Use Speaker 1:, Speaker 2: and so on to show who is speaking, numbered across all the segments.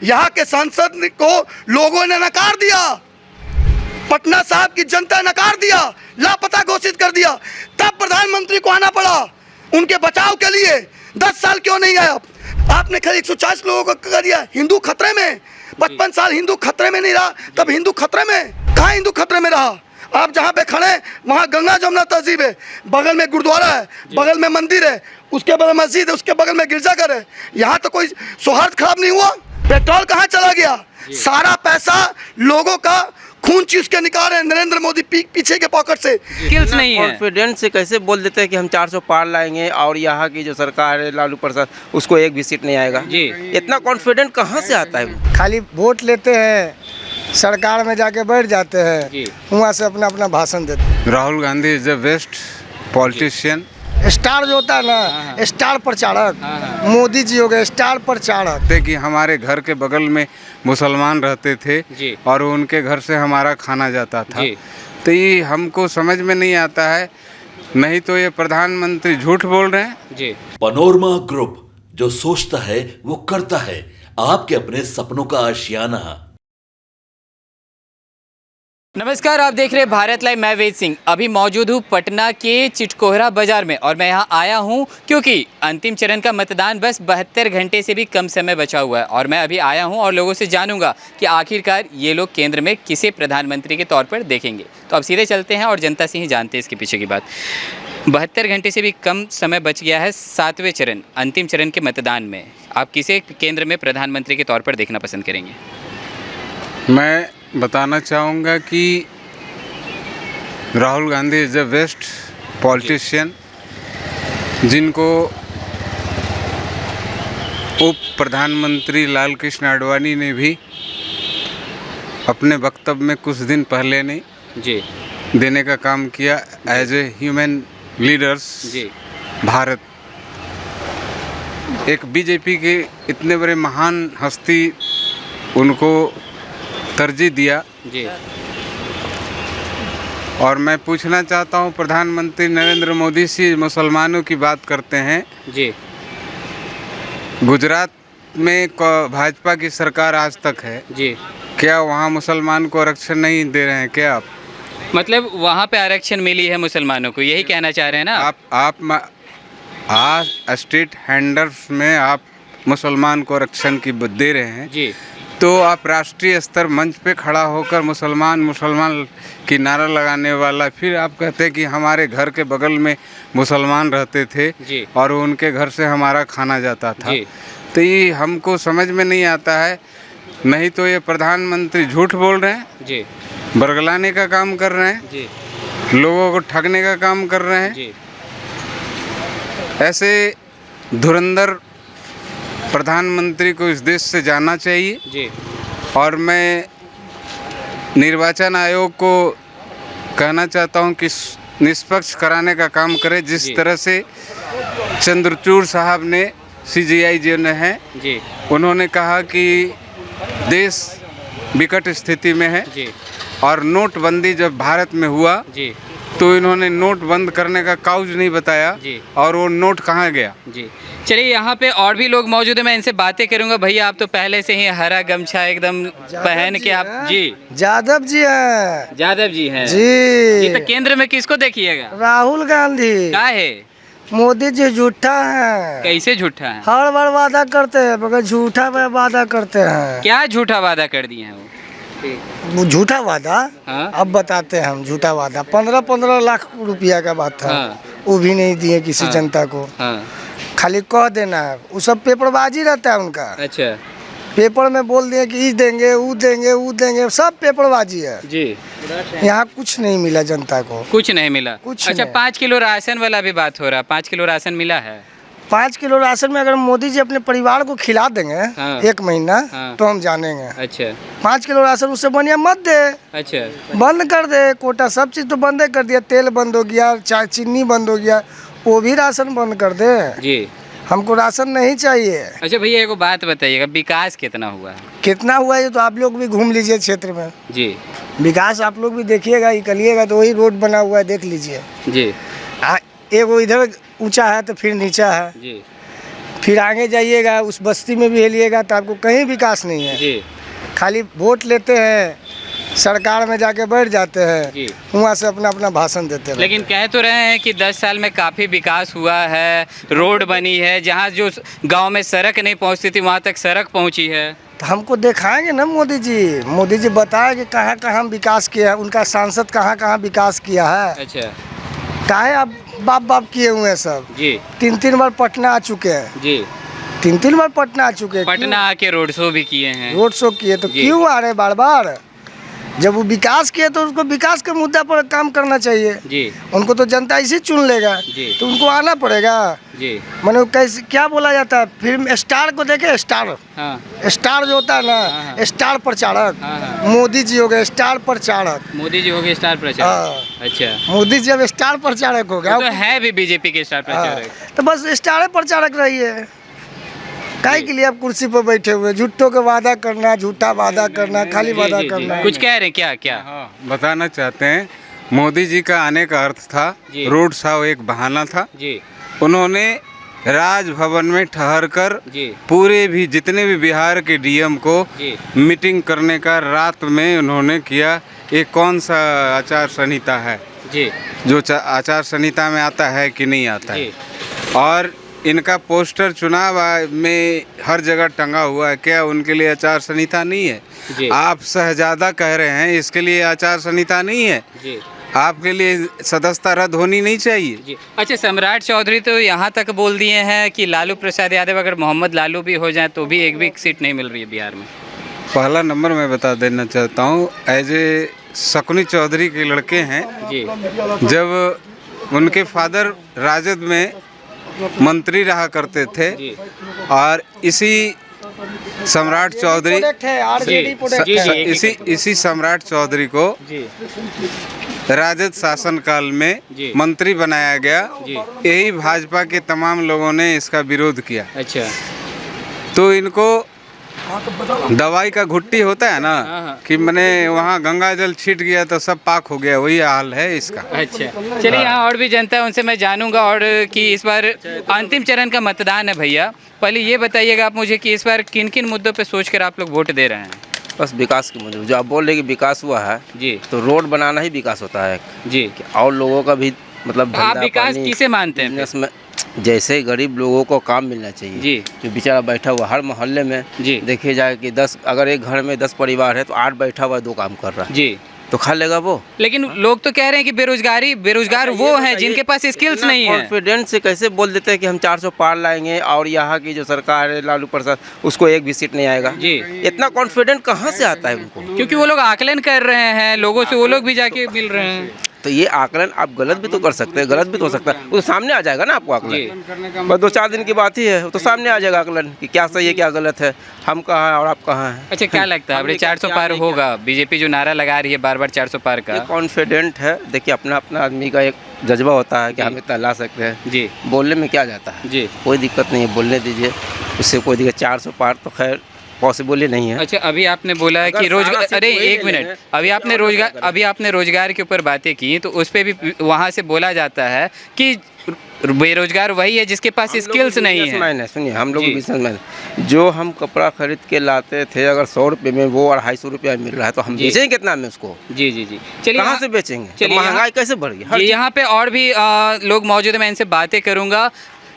Speaker 1: यहाँ के सांसद को लोगों ने नकार दिया, पटना साहब की जनता ने नकार दिया, लापता घोषित कर दिया। तब प्रधानमंत्री को आना पड़ा उनके बचाव के लिए। 10 साल क्यों नहीं आया? आपने खाली 140 लोगों को कर दिया हिंदू खतरे में। 55 साल हिंदू खतरे में नहीं रहा, तब हिंदू खतरे में कहाँ हिंदू खतरे में रहा? आप जहाँ पे खड़े वहाँ गंगा जमुना तहजीब है, बगल में गुरुद्वारा है, बगल में मंदिर है, उसके बगल मस्जिद है, उसके बगल में गिरजाघर है। यहाँ तो कोई सौहार्द खराब नहीं हुआ। पेट्रोल कहाँ चला गया? सारा पैसा लोगों का खून चूस के निकाल रहे हैं नरेंद्र मोदी पीछे के पॉकेट से।
Speaker 2: स्किल्स नहीं है।
Speaker 3: कॉन्फिडेंस से कैसे बोल देते हैं कि हम 400 पार लाएंगे और यहाँ की जो सरकार है लालू प्रसाद उसको एक भी सीट नहीं आएगा
Speaker 2: जी।
Speaker 3: इतना कॉन्फिडेंट कहाँ से आता है?
Speaker 4: खाली वोट लेते हैं, सरकार में जाके बैठ जाते हैं, वहाँ से अपना अपना भाषण देते हैं।
Speaker 5: Rahul Gandhi is the best politician.
Speaker 4: Star जो होता है ना, स्टार प्रचारक मोदी जी हो गए स्टार प्रचारक।
Speaker 5: कि हमारे घर के बगल में मुसलमान रहते थे और उनके घर से हमारा खाना जाता था, तो ये हमको समझ में नहीं आता है। नहीं तो ये प्रधानमंत्री झूठ बोल रहे हैं
Speaker 2: जी।
Speaker 6: पनोरमा ग्रुप, जो सोचता है वो करता है। आपके अपने सपनों का आशियाना।
Speaker 2: नमस्कार, आप देख रहे हैं भारत लाइव। मैं वेद सिंह अभी मौजूद हूँ पटना के चिटकोहरा बाजार में और मैं यहाँ आया हूँ क्योंकि अंतिम चरण का मतदान बस 72 घंटे से भी कम समय बचा हुआ है और मैं अभी आया हूँ और लोगों से जानूंगा कि आखिरकार ये लोग केंद्र में किसे प्रधानमंत्री के तौर पर देखेंगे। तो अब सीधे चलते हैं और जनता से ही जानते हैं इसके पीछे की बात। 72 घंटे से भी कम समय बच गया है 7वें चरण अंतिम चरण के मतदान में। आप किसे केंद्र में प्रधानमंत्री के तौर पर देखना पसंद करेंगे?
Speaker 5: मैं बताना चाहूँगा कि Rahul Gandhi is the best politician, जिनको उप प्रधानमंत्री लाल कृष्ण आडवाणी ने भी अपने वक्तव्य में कुछ दिन पहले ने देने का काम किया as a human leaders. Bharat एक बीजेपी के इतने बड़े महान हस्ती उनको तरजीह दिया और मैं पूछना चाहता हूं प्रधानमंत्री नरेंद्र मोदी से मुसलमानों की बात करते हैं जी। गुजरात में भाजपा की सरकार आज तक है जी, क्या वहां मुसलमान को आरक्षण नहीं दे रहे हैं क्या आप?
Speaker 2: मतलब वहां पे आरक्षण मिली है मुसलमानों को, यही कहना चाह रहे हैं ना
Speaker 5: आप आज स्टेट हैंडल्स में आप मुसलमान को आरक्षण की दे रहे हैं जी, तो आप राष्ट्रीय स्तर मंच पे खड़ा होकर मुसलमान की नारा लगाने वाला, फिर आप कहते हैं कि हमारे घर के बगल में मुसलमान रहते थे और उनके घर से हमारा खाना जाता था, तो ये हमको समझ में नहीं आता है। नहीं तो ये प्रधानमंत्री झूठ बोल रहे हैं जी, बरगलाने का काम कर रहे हैं जी, लोगों को ठगने का काम कर रहे हैं जी। ऐसे धुरंधर प्रधानमंत्री को इस देश से जाना चाहिए जी। और मैं निर्वाचन आयोग को कहना चाहता हूं कि निष्पक्ष कराने का काम करे, जिस तरह से चंद्रचूड़ साहब ने CGI जो ने हैं जी, उन्होंने कहा कि देश विकट स्थिति में है जी। और नोटबंदी जब भारत में हुआ जी, तो इन्होंने नोट बंद करने का काउज नहीं बताया जी, और वो नोट कहाँ गया जी।
Speaker 2: चलिए, यहाँ पे और भी लोग मौजूद हैं, मैं इनसे बातें करूंगा। भैया, आप तो पहले से ही हरा गमछा एकदम पहन के आप जी।
Speaker 4: यादव जी हैं।
Speaker 2: यादव जी हैं
Speaker 4: जी।
Speaker 2: तो केंद्र में किसको देखिएगा?
Speaker 4: राहुल गांधी।
Speaker 2: क्या है?
Speaker 4: मोदी जी झूठा है।
Speaker 2: कैसे झूठा है?
Speaker 4: हर बार वादा करते हैं मगर झूठा में वादा करते हैं।
Speaker 2: क्या झूठा वादा कर दिए हैं
Speaker 4: वो झूठा वादा? अब बताते हैं हम। झूठा वादा 15 लाख रुपया का बात था, वो भी नहीं दिए किसी जनता को। खाली कह देना है, वो सब पेपरबाजी रहता है उनका। अच्छा, पेपर में बोल दिए कि देंगे वो देंगे वो देंगे, सब पेपरबाजी है जी। यहाँ कुछ नहीं मिला जनता को, कुछ नहीं मिला कुछ।
Speaker 2: अच्छा, 5 किलो राशन वाला भी बात हो रहा है, 5 किलो राशन मिला है?
Speaker 4: 5 किलो राशन में अगर मोदी जी अपने परिवार को खिला देंगे 1 महीना तो हम जानेंगे। अच्छा, 5 किलो राशन उससे बढ़िया मत दे। अच्छा, बंद कर दे कोटा, सब चीज तो बंद कर दिया। तेल बंद हो गया, चाय चीनी बंद हो गया, वो भी राशन बंद कर दे जी। हमको राशन नहीं चाहिए।
Speaker 2: अच्छा भैया, एक बात बताइएगा, विकास कितना हुआ है?
Speaker 4: कितना हुआ है ये तो आप लोग भी घूम लीजिए क्षेत्र में
Speaker 2: जी।
Speaker 4: विकास आप लोग भी देखिएगा, निकलिएगा तो वही रोड बना हुआ है, देख लीजिए जी। एक इधर ऊंचा है तो फिर नीचा है जी। फिर आगे जाइएगा उस बस्ती में भी हिलिएगा तो आपको कहीं विकास नहीं है
Speaker 2: जी
Speaker 4: खाली वोट लेते हैं, सरकार में जाके बैठ जाते
Speaker 2: जी।
Speaker 4: हैं, वहाँ से अपना अपना भाषण देते हैं।
Speaker 2: लेकिन कह तो रहे हैं कि 10 साल में काफ़ी विकास हुआ है, रोड बनी है, जहाँ जो गांव में सड़क नहीं पहुँचती थी वहाँ तक सड़क पहुँची है।
Speaker 4: तो हमको दिखाएंगे ना मोदी जी बताएंगे कहाँ कहाँ विकास किया है, उनका सांसद कहाँ कहाँ विकास किया है।
Speaker 2: अच्छा
Speaker 4: काहे आप बाप किए हुए हैं सब।
Speaker 2: जी
Speaker 4: 3 बार पटना आ चुके हैं,
Speaker 2: जी
Speaker 4: 3 बार पटना आ चुके हैं।
Speaker 2: पटना आके रोड शो भी किए हैं।
Speaker 4: रोड शो किए तो
Speaker 2: जी।
Speaker 4: क्यों आ रहे बार बार? जब वो विकास किए तो उसको विकास के मुद्दा पर काम करना चाहिए।
Speaker 2: जी
Speaker 4: उनको तो जनता इसी चुन लेगा,
Speaker 2: जी।
Speaker 4: तो उनको आना पड़ेगा।
Speaker 2: जी
Speaker 4: मानो कैसे क्या बोला जाता है फिल्म स्टार को देखे, स्टार
Speaker 2: हाँ
Speaker 4: स्टार जो होता है
Speaker 2: हाँ।
Speaker 4: ना, स्टार प्रचारक।
Speaker 2: हाँ।
Speaker 4: मोदी जी हो गए स्टार प्रचारक।
Speaker 2: मोदी जी हो गए स्टार प्रचारक। अच्छा
Speaker 4: मोदी जी अब स्टार प्रचारक हो गया
Speaker 2: वो तो है भी बीजेपी के स्टार प्रचारक।
Speaker 4: तो बस स्टार प्रचारक रहिए। काहे के लिए आप कुर्सी पर बैठे हुए, झूठों का वादा करना, झूठा वादा करना, खाली
Speaker 2: जी,
Speaker 4: वादा
Speaker 2: जी, जी।
Speaker 4: करना।
Speaker 2: कुछ कह रहे हैं क्या क्या?
Speaker 5: हाँ, बताना चाहते हैं मोदी जी का आने का अर्थ था
Speaker 2: जी।
Speaker 5: रोड शो एक बहाना था।
Speaker 2: जी
Speaker 5: उन्होंने राजभवन में ठहर कर
Speaker 2: जी
Speaker 5: पूरे भी जितने भी बिहार के डीएम को
Speaker 2: जी
Speaker 5: मीटिंग करने का रात में उन्होंने किया। ये कौन सा आचार संहिता है
Speaker 2: जी
Speaker 5: जो आचार संहिता में आता है कि नहीं आता
Speaker 2: जी
Speaker 5: है? और इनका पोस्टर चुनाव में हर जगह टंगा हुआ है, क्या उनके लिए आचार संहिता नहीं है?
Speaker 2: जी
Speaker 5: आप शहजादा कह रहे हैं, इसके लिए आचार संहिता नहीं है?
Speaker 2: जी
Speaker 5: आपके लिए सदस्यता रद्द होनी नहीं चाहिए?
Speaker 2: जी। अच्छा, सम्राट चौधरी तो यहाँ तक बोल दिए हैं कि लालू प्रसाद यादव अगर मोहम्मद लालू भी हो जाए तो भी एक भी सीट नहीं मिल रही है बिहार में।
Speaker 5: पहला नंबर मैं बता देना चाहता हूँ, एज ए शकुनी चौधरी के लड़के हैं।
Speaker 2: जी
Speaker 5: जब उनके फादर राजद में मंत्री रहा करते थे
Speaker 2: जी
Speaker 5: और इसी सम्राट चौधरी
Speaker 4: प्रोडक्ट है, आरजेडी प्रोडक्ट
Speaker 2: जी, जी,
Speaker 4: है।
Speaker 2: एक-
Speaker 5: इसी सम्राट चौधरी को
Speaker 2: जी
Speaker 5: राजद शासन काल में
Speaker 2: जी।
Speaker 5: मंत्री बनाया गया।
Speaker 2: जी।
Speaker 5: यही भाजपा के तमाम लोगों ने इसका विरोध किया।
Speaker 2: अच्छा
Speaker 5: तो इनको दवाई का घुट्टी होता है ना
Speaker 2: हाँ, हाँ।
Speaker 5: कि मैंने वहाँ गंगा जल छीट गया तो सब पाक हो गया, वही हाल है इसका।
Speaker 2: अच्छा, चलिए यहाँ और भी जनता है उनसे मैं जानूंगा और कि इस बार अंतिम चरण का मतदान है भैया। पहले ये बताइएगा आप मुझे कि इस बार किन किन मुद्दों पे सोचकर आप लोग वोट दे रहे हैं?
Speaker 3: बस विकास के मुद्दे जो आप बोल रहे कि विकास हुआ है,
Speaker 2: जी
Speaker 3: तो रोड बनाना ही विकास होता है।
Speaker 2: जी।
Speaker 3: कि और लोगों का भी मतलब
Speaker 2: आप
Speaker 3: धंधा
Speaker 2: विकास
Speaker 3: पानी,
Speaker 2: किसे मानते हैं?
Speaker 3: बिजनेस में जैसे गरीब लोगों को काम मिलना चाहिए।
Speaker 2: जी।
Speaker 3: जो बेचारा बैठा हुआ हर मोहल्ले में
Speaker 2: जी।
Speaker 3: देखिए जाए कि 10 अगर एक घर में 10 परिवार है तो 8 बैठा हुआ 2 काम कर रहा है,
Speaker 2: जी,
Speaker 3: तो खा लेगा वो।
Speaker 2: लेकिन लोग तो कह रहे हैं कि बेरोजगार वो हैं जिनके पास स्किल्स नहीं है।
Speaker 3: कॉन्फिडेंस से कैसे बोल देते हैं कि हम 400 पार लाएंगे और यहाँ की जो सरकार है लालू प्रसाद उसको एक भी सीट नहीं आएगा?
Speaker 2: जी।
Speaker 3: इतना कॉन्फिडेंट कहाँ से आता है उनको?
Speaker 2: क्योंकि वो लोग आकलन कर रहे हैं लोगों से, वो लोग भी जाके मिल रहे हैं।
Speaker 3: तो ये आकलन आप गलत भी तो कर सकते हैं, गलत भी तो हो सकता है, वो तो सामने आ जाएगा ना आपको आकलन। बस 2-4 दिन की बात ही है, वो तो सामने आ जाएगा आकलन कि क्या सही है क्या गलत है, हम कहाँ हैं और आप कहाँ हैं।
Speaker 2: अच्छा, क्या लगता है अपने 400 पार होगा? बीजेपी जो नारा लगा रही है बार बार 400 पार का।
Speaker 3: ये कॉन्फिडेंट है। देखिए अपना अपना आदमी का एक जज्बा होता है कि हम इतना ला सकते हैं।
Speaker 2: जी
Speaker 3: बोलने में क्या जाता है,
Speaker 2: जी।
Speaker 3: कोई दिक्कत नहीं है, बोलने दीजिए, उससे कोई दिक्कत। 400 पार तो खैर पॉसिबल ही नहीं है।
Speaker 2: अच्छा, अभी आपने बोला है कि
Speaker 3: अगर
Speaker 2: रोजगार,
Speaker 3: सारा सीट
Speaker 2: अरे
Speaker 3: वही
Speaker 2: एक
Speaker 3: ले
Speaker 2: मिनट,
Speaker 3: लें,
Speaker 2: अभी आपने रोजगार के ऊपर बातें की तो उस पे भी वहाँ से बोला जाता है कि बेरोजगार वही है जिसके पास स्किल्स नहीं है।
Speaker 3: बिजनेसमैन है, सुनिए हम लोग
Speaker 2: जी।
Speaker 3: बिजनेसमैन, जो हम कपड़ा खरीद के लाते थे अगर 100 रुपये में वो 250 रुपया मिल रहा है तो हम
Speaker 2: जी।
Speaker 3: बेचेंगे कितना में उसको?
Speaker 2: जी जी जी। चलिए
Speaker 3: कहाँ
Speaker 2: यहाँ-
Speaker 3: से बेचेंगे?
Speaker 2: चलिए
Speaker 3: तो महंगाई कैसे बढ़ गई? हर
Speaker 2: जी,
Speaker 3: चीज़-
Speaker 2: यहाँ पे और भी लोग मौजूद हैं, मैं इनसे बातें करूँगा।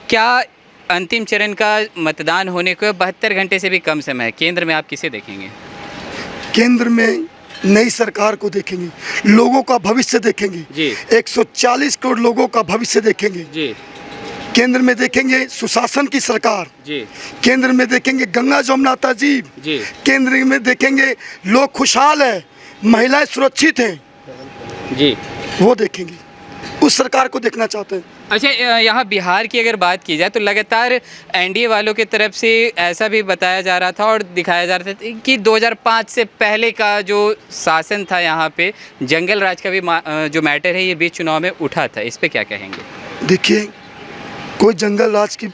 Speaker 2: क्या अंतिम चरण का मतदान होने को 72 घंटे से भी कम समय है, केंद्र में आप किसे देखेंगे?
Speaker 1: केंद्र में नई सरकार को देखेंगे, लोगों का भविष्य देखेंगे।
Speaker 2: जी।
Speaker 1: 140 करोड़ लोगों का भविष्य देखेंगे।
Speaker 2: जी
Speaker 1: केंद्र में देखेंगे सुशासन की सरकार,
Speaker 2: जी
Speaker 1: केंद्र में देखेंगे गंगा जमुना तहजीब,
Speaker 2: जी
Speaker 1: केंद्र में देखेंगे लोग खुशहाल है, महिलाएं सुरक्षित हैं,
Speaker 2: जी।
Speaker 1: वो देखेंगे। उस सरकार को देखना चाहते हैं।
Speaker 2: अच्छा, यहाँ बिहार की अगर बात की जाए तो लगातार एनडीए वालों की तरफ से ऐसा भी बताया जा रहा था और दिखाया जा रहा था कि 2005 से पहले का जो शासन था यहाँ पे, जंगल राज का भी जो मैटर है ये बीच चुनाव में उठा था। इस पे क्या कहेंगे?
Speaker 1: देखिए, कोई जंगल राज की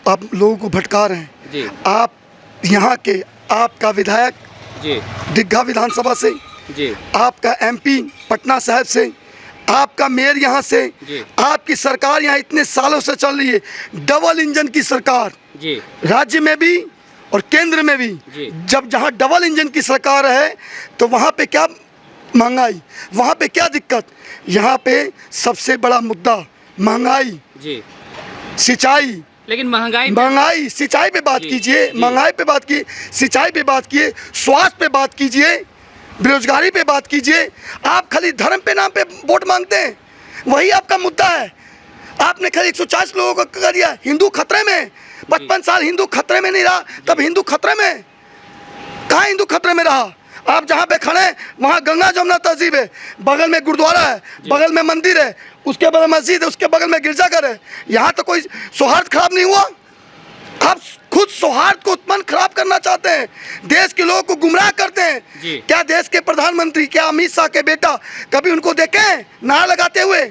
Speaker 1: आप लोगों को भटका रहे हैं।
Speaker 2: जी
Speaker 1: आप यहाँ के, आपका विधायक
Speaker 2: जी
Speaker 1: दीघा विधानसभा से,
Speaker 2: जी
Speaker 1: आपका एमपी पटना साहब से, आपका मेयर यहाँ से,
Speaker 2: जी।
Speaker 1: आपकी सरकार यहाँ इतने सालों से चल रही है, डबल इंजन की सरकार।
Speaker 2: जी।
Speaker 1: राज्य में भी और केंद्र में भी। जब जहाँ डबल इंजन की सरकार है तो वहाँ पे क्या महंगाई, वहाँ पे क्या दिक्कत। यहाँ पे सबसे बड़ा मुद्दा महंगाई
Speaker 2: जी। सिंचाई, लेकिन महंगाई
Speaker 1: सिंचाई पे बात कीजिए, महंगाई पे बात कीजिए, सिंचाई पे बात कीजिए, स्वास्थ्य पे बात कीजिए, बेरोजगारी पे बात कीजिए। आप खाली धर्म पे नाम पे वोट मांगते हैं, वही आपका मुद्दा है। आपने खाली 140 लोगों को कर दिया हिंदू खतरे में। 55 साल हिंदू खतरे में नहीं रहा, तब हिंदू खतरे में कहाँ हिंदू खतरे में रहा। आप जहाँ पे खड़े वहाँ गंगा जमुना तहजीब है, बगल में गुरुद्वारा है, बगल में मंदिर है, उसके बगल मस्जिद है, उसके बगल में गिरजाघर है। यहाँ तो कोई सौहार्द खराब नहीं हुआ। आप खुद सौहार्द को उत्पन्न खराब करना चाहते हैं, देश के लोगों को गुमराह करते हैं। क्या देश के प्रधानमंत्री, क्या अमित शाह के बेटा कभी उनको देखे नारा लगाते हुए?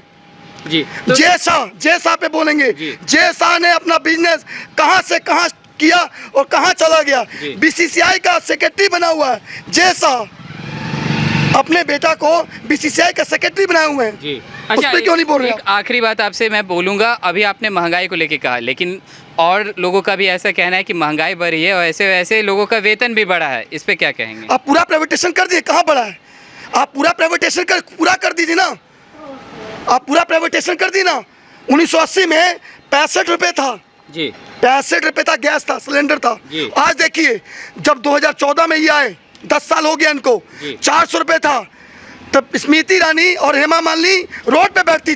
Speaker 2: जी।
Speaker 1: जय शाह पे बोलेंगे। जय शाह ने अपना बिजनेस कहां से कहां किया और कहां चला गया। बीसीसीआई का सेक्रेटरी बना हुआ है जय शाह, अपने बेटा को बीसीसीआई का सेक्रेटरी बनाए हुए हैं।
Speaker 2: जी।
Speaker 1: उस पे क्यों नहीं बोल रहे?
Speaker 2: एक आखिरी बात आपसे मैं बोलूँगा, अभी आपने महंगाई को लेके कहा, लेकिन और लोगों का भी ऐसा कहना है कि महंगाई बढ़ रही है और ऐसे वैसे लोगों का वेतन भी बढ़ा है, इस पे क्या कहेंगे?
Speaker 1: आप पूरा प्राइवेटेशन कर दिए, कहाँ बढ़ा है? आप पूरा प्राइवेटेशन पूरा कर दीजिए ना, आप पूरा प्राइवेटेशन कर दी ना। 1980 में 65 रुपये था
Speaker 2: जी,
Speaker 1: 65 रुपये था, गैस था, सिलेंडर था। आज देखिए जब 2014 में ये आए, 10 साल हो गया इनको, 400 रुपये था। तब स्मृति ईरानी और हेमा मालिनी रोड पे बैठती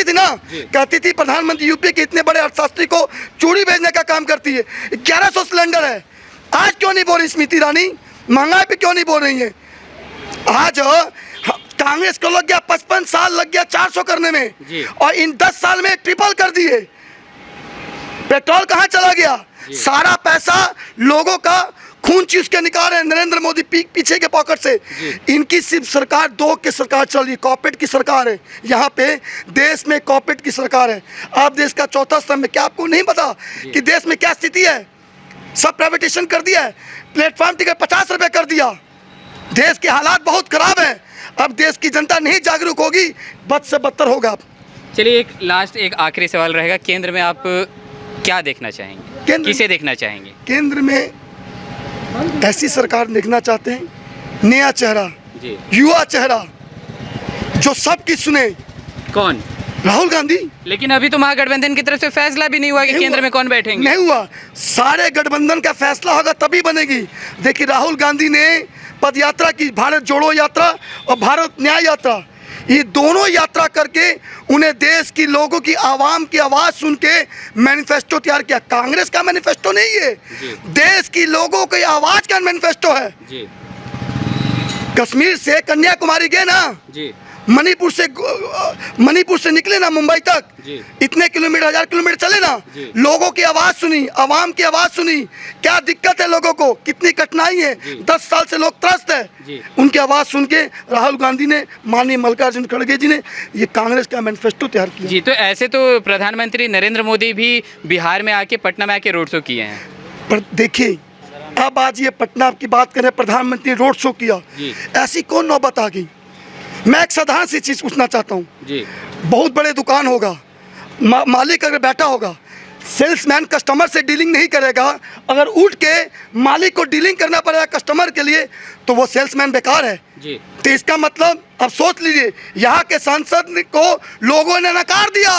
Speaker 1: थी ना, कहती थी प्रधानमंत्री यूपी के इतने बड़े अर्थशास्त्री को चूड़ी भेजने का काम करती है। 1100 सिलेंडर है। आज क्यों नहीं बोल रही स्मृति ईरानी? महंगाई पे क्यों नहीं बोल रही है? आज कांग्रेस को लग गया 55 साल लग गया 400 करने में, और इन 10 साल में ट्रिपल कर दिए। पेट्रोल कहाँ चला गया? सारा पैसा लोगों का खून चूस के निकाल रहे हैं नरेंद्र मोदी पीछे के पॉकेट से। इनकी सिर्फ सरकार दो की सरकार चल रही है, कॉर्पोरेट की सरकार है। यहाँ पे देश में कॉर्पोरेट की सरकार है। आप देश का चौथा स्तंभ है, क्या आपको नहीं पता कि देश में क्या स्थिति है? सब प्राइवेटेशन कर दिया है, प्लेटफॉर्म टिकट 50 रुपये कर दिया। देश के हालात बहुत खराब है। अब देश की जनता नहीं जागरूक होगी, बद से बदतर होगा।
Speaker 2: चलिए एक आखिरी सवाल रहेगा, केंद्र में आप क्या देखना चाहेंगे? किसे देखना चाहेंगे?
Speaker 1: केंद्र में ऐसी सरकार देखना चाहते हैं, नया चेहरा, युवा चेहरा, जो सबकी सुने।
Speaker 2: कौन?
Speaker 1: राहुल गांधी।
Speaker 2: लेकिन अभी तो महागठबंधन की तरफ से फैसला भी नहीं हुआ कि केंद्र में कौन बैठेंगे।
Speaker 1: नहीं हुआ, सारे गठबंधन का फैसला होगा तभी बनेगी। देखिए राहुल गांधी ने पद यात्रा की, भारत जोड़ो यात्रा और भारत न्याय यात्रा, ये दोनों यात्रा करके उन्हें देश की लोगों की आवाम की आवाज़ सुन के मैनिफेस्टो तैयार किया। कांग्रेस का मैनिफेस्टो नहीं है, देश की लोगों की आवाज़ का मैनिफेस्टो है। कश्मीर से कन्याकुमारी गए ना, मणिपुर से निकले ना मुंबई तक, इतने किलोमीटर 1000 किलोमीटर चले ना, लोगों की आवाज़ सुनी, आवाम की आवाज़ सुनी, क्या दिक्कत है लोगों को, कितनी कठिनाई है, 10 साल से लोग त्रस्त है। उनकी आवाज़ सुन के राहुल गांधी ने, माननीय मल्लिकार्जुन खड़गे जी ने ये कांग्रेस का मैनिफेस्टो तैयार किया।
Speaker 2: जी, तो ऐसे तो प्रधानमंत्री नरेंद्र मोदी भी बिहार में आके, पटना में आके रोड शो किए हैं।
Speaker 1: पर देखिए अब आज ये पटना की बात करें, प्रधानमंत्री रोड शो किया, ऐसी कौन नौबत आ गई? मैं एक साधारण सी चीज़ पूछना चाहता हूँ। बहुत बड़े दुकान होगा, मालिक अगर बैठा होगा, सेल्समैन कस्टमर से डीलिंग नहीं करेगा, अगर उठ के मालिक को डीलिंग करना पड़ेगा कस्टमर के लिए, तो वो सेल्समैन बेकार है। तो इसका मतलब अब सोच लीजिए, यहाँ के सांसद को लोगों ने नकार दिया,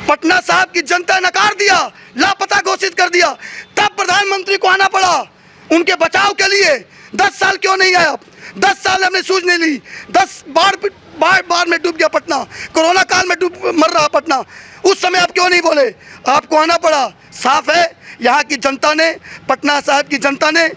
Speaker 1: पटना साहब की जनता ने नकार दिया, लापता घोषित कर दिया, तब प्रधानमंत्री को आना पड़ा उनके बचाव के लिए। 10 साल क्यों नहीं आया? 10 साल हमने सूझ नहीं ली, 10 बार में डूब गया पटना, कोरोना काल में मर रहा पटना, उस समय आप क्यों नहीं बोले? आपको आना पड़ा। साफ है यहाँ की जनता ने, पटना साहब की जनता ने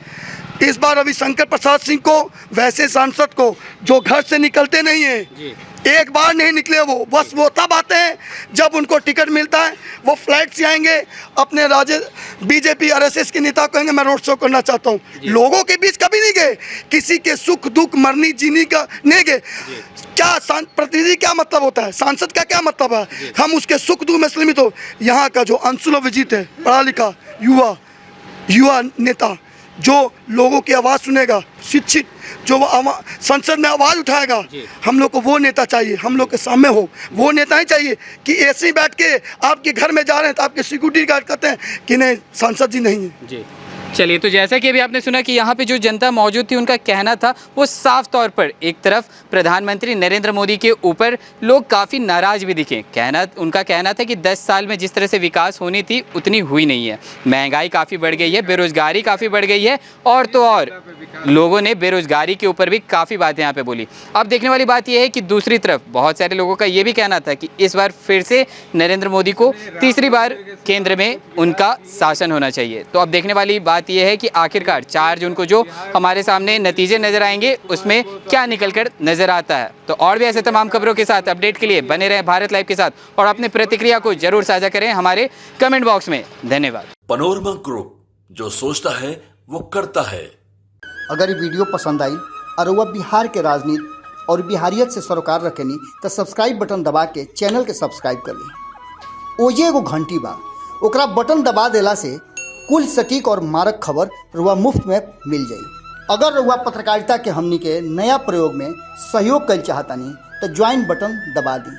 Speaker 1: इस बार रविशंकर प्रसाद सिंह को, वैसे सांसद को जो घर से निकलते नहीं हैं, एक बार नहीं निकले वो, बस वो तब आते हैं जब उनको टिकट मिलता है। वो फ्लाइट से आएंगे, अपने राज्य बीजेपी आरएसएस के नेता कहेंगे मैं रोड शो करना चाहता हूँ। लोगों के बीच कभी नहीं गए, किसी के सुख दुख मरनी जीनी का नहीं गए। क्या प्रतिनिधि क्या मतलब होता है, सांसद का क्या मतलब है? हम उसके सुख दुख में सीमित हो। यहाँ का जो अंशुल विजित है, पढ़ा लिखा युवा नेता, जो लोगों की आवाज़ सुनेगा, शिक्षित जो संसद में आवाज़ उठाएगा, हम लोग को वो नेता चाहिए, हम लोग के सामने हो वो नेता ही चाहिए कि ऐसे ही बैठ के आपके घर में जा रहे हैं तो आपके सिक्योरिटी गार्ड कहते हैं कि नहीं सांसद जी नहीं है।
Speaker 2: जी चलिए, तो जैसा कि अभी आपने सुना कि यहाँ पे जो जनता मौजूद थी उनका कहना था वो साफ तौर पर एक तरफ प्रधानमंत्री नरेंद्र मोदी के ऊपर लोग काफ़ी नाराज़ भी दिखे। उनका कहना था कि 10 साल में जिस तरह से विकास होनी थी उतनी हुई नहीं है, महंगाई काफ़ी बढ़ गई है, बेरोज़गारी काफ़ी बढ़ गई है, और तो और लोगों ने बेरोज़गारी के ऊपर भी काफ़ी बातें यहाँ पे बोली। अब देखने वाली बात यह है कि दूसरी तरफ बहुत सारे लोगों का ये भी कहना था कि इस बार फिर से नरेंद्र मोदी को तीसरी बार केंद्र में उनका शासन होना चाहिए। तो अब देखने वाली बात यह है कि आखिरकार 4 जून को जो हमारे सामने नतीजे नजर आएंगे उसमें क्या निकलकर नजर आता है। तो और भी ऐसे तमाम खबरों के साथ अपडेट के लिए बने रहें भारत लाइव के साथ, और अपनी प्रतिक्रिया को जरूर साझा करें हमारे कमेंट बॉक्स में। धन्यवाद।
Speaker 6: पनोरमा ग्रुप, जो सोचता है वो करता है।
Speaker 7: अगर ये वीडियो पसंद आई और वह बिहार के राजनीति और बिहारियत से सरोकार रखेनी तो सब्सक्राइब बटन दबा के चैनल के सब्सक्राइब कर ली। ओजे एगो घंटी बा, ओकरा बटन दबा देला से कुल सटीक और मारक खबर रुआ मुफ्त में मिल जाई। अगर रुआ पत्रकारिता के हमनी के नया प्रयोग में सहयोग कर चाहतानी तो ज्वाइन बटन दबा दी।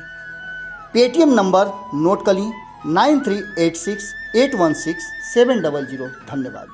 Speaker 7: पेटीएम नंबर नोट कर ली 9386816700। धन्यवाद।